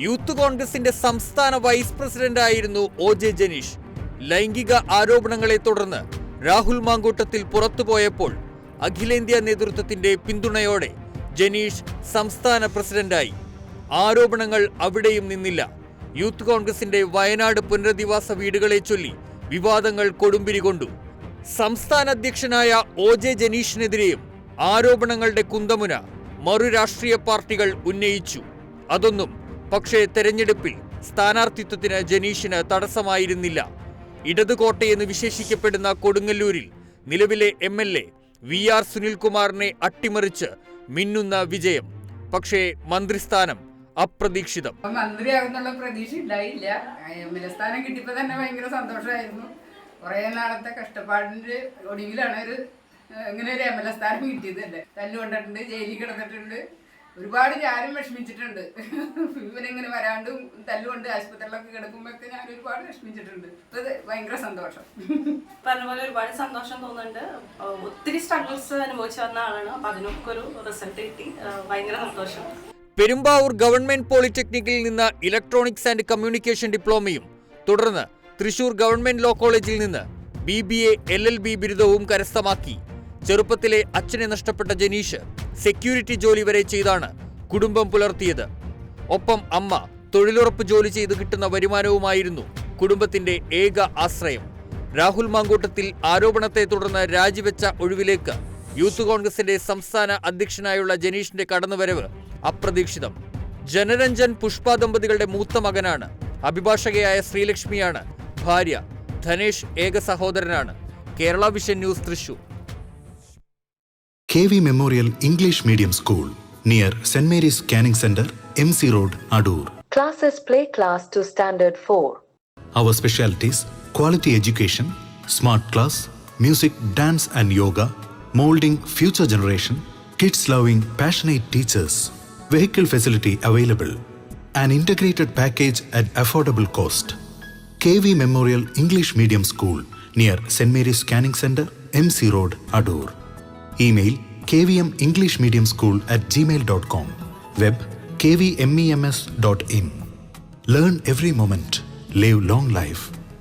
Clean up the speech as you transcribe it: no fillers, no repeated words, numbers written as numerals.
Youth കോൺഗ്രസിന്റെ സംസ്ഥാന vice പ്രസിഡന്റായിരുന്നു OJ Janeesh. ലൈംഗിക ആരോപണങ്ങളെ തുടർന്ന് രാഹുൽ മാങ്കൂട്ടത്തിൽ പുറത്തുപോയപ്പോൾ അഖിലേന്ത്യാ നേതൃത്വത്തിന്റെ പിന്തുണയോടെ ജനീഷ് സംസ്ഥാന പ്രസിഡന്റായി. ആരോപണങ്ങൾ അവിടെയും നിന്നില്ല. യൂത്ത് കോൺഗ്രസിന്റെ വയനാട് പുനരധിവാസ വീടുകളെ ചൊല്ലി വിവാദങ്ങൾ കൊടുമ്പിരി കൊണ്ടു. സംസ്ഥാന അധ്യക്ഷനായ OJ ജനീഷിനെതിരെയും ആരോപണങ്ങളുടെ കുന്തമുന മറു രാഷ്ട്രീയ പാർട്ടികൾ ഉന്നയിച്ചു. അതൊന്നും പക്ഷേ തെരഞ്ഞെടുപ്പിൽ സ്ഥാനാർത്ഥിത്വത്തിന് ജനീഷിന് തടസ്സമായിരുന്നില്ല. ഇടതുകോട്ടയെന്ന് വിശേഷിക്കപ്പെടുന്ന കൊടുങ്ങല്ലൂരിൽ നിലവിലെ MLA VR സുനിൽകുമാറിനെ അട്ടിമറിച്ച് മിന്നുന്ന വിജയം. പക്ഷേ മന്ത്രിസ്ഥാനം അപ്രതീക്ഷിതം. മന്ത്രിയാകുന്നുള്ള പ്രതീക്ഷ ഉണ്ടായില്ല. MLA സ്ഥാനം കിട്ടിയപ്പോൾ തന്നെ ഭയങ്കര സന്തോഷമായിരുന്നു. കുറേ നാളത്തെ കഷ്ടപ്പാടിന്റെ ഒടുവിലാണ് ഇങ്ങനെ ഒരു MLA സ്ഥാനം കിട്ടിയതല്ലേ. തല്ലുകൊണ്ടിട്ടുണ്ട്, ജയിലിൽ കിടന്നിട്ടുണ്ട്, ഒരുപാട് ഞാനും വിഷമിച്ചിട്ടുണ്ട്. ഇവനിങ്ങനെ വരാണ്ടും തല്ലുകൊണ്ട് ആശുപത്രിയിലൊക്കെ കിടക്കുമ്പോഴൊക്കെ ഞാൻ ഒരുപാട് വിഷമിച്ചിട്ടുണ്ട്. അത് ഭയങ്കര സന്തോഷം. പറഞ്ഞ പോലെ ഒരുപാട് സന്തോഷം തോന്നുന്നുണ്ട്. ഒത്തിരി സ്ട്രഗിൾസ് അനുഭവിച്ചു വന്ന ആളാണ്. അപ്പൊ അതിനൊക്കെ ഒരു റിസൾട്ട് കിട്ടി. ഭയങ്കര സന്തോഷം. പെരുമ്പാവൂർ ഗവൺമെന്റ് പോളിടെക്നിക്കിൽ നിന്ന് ഇലക്ട്രോണിക്സ് ആൻഡ് കമ്മ്യൂണിക്കേഷൻ ഡിപ്ലോമയും തുടർന്ന് തൃശൂർ ഗവൺമെന്റ് ലോ കോളേജിൽ നിന്ന് BBA LLB ബിരുദവും കരസ്ഥമാക്കി. ചെറുപ്പത്തിലെ അച്ഛനെ നഷ്ടപ്പെട്ട ജനീഷ് സെക്യൂരിറ്റി ജോലി വരെ ചെയ്താണ് കുടുംബം പുലർത്തിയത്. ഒപ്പം അമ്മ തൊഴിലുറപ്പ് ജോലി ചെയ്ത് കിട്ടുന്ന വരുമാനവുമായിരുന്നു കുടുംബത്തിന്റെ ഏക ആശ്രയം. രാഹുൽ മാങ്കൂട്ടത്തിൽ ആരോപണത്തെ തുടർന്ന് രാജിവെച്ച ഒഴിവിലേക്ക് യൂത്ത് കോൺഗ്രസിന്റെ സംസ്ഥാന അധ്യക്ഷനായുള്ള ജനീഷിന്റെ കടന്നുവരവ് അപ്രതീക്ഷിതം. ജനരഞ്ജൻ പുഷ്പ ദമ്പതികളുടെ മൂത്ത മകനാണ്. അഭിഭാഷകയായ ശ്രീലക്ഷ്മിയാണ് ഭാര്യ. ധനേഷ് ഏക സഹോദരനാണ്. Kerala vision news, Thrissur. KV Memorial English Medium School near St. Mary's Canning Center, MC Road, Adur. Classes play class to standard 4. Our specialties: quality education, smart class, music, dance and yoga, molding future generation, kids loving passionate teachers, vehicle facility available, an integrated package at affordable cost. KV Memorial English Medium School near St. Mary's Canning Center, MC Road, Adur. Email kvmenglishmediumschool@gmail.com. Web kvmems.in. Learn every moment. Live long life.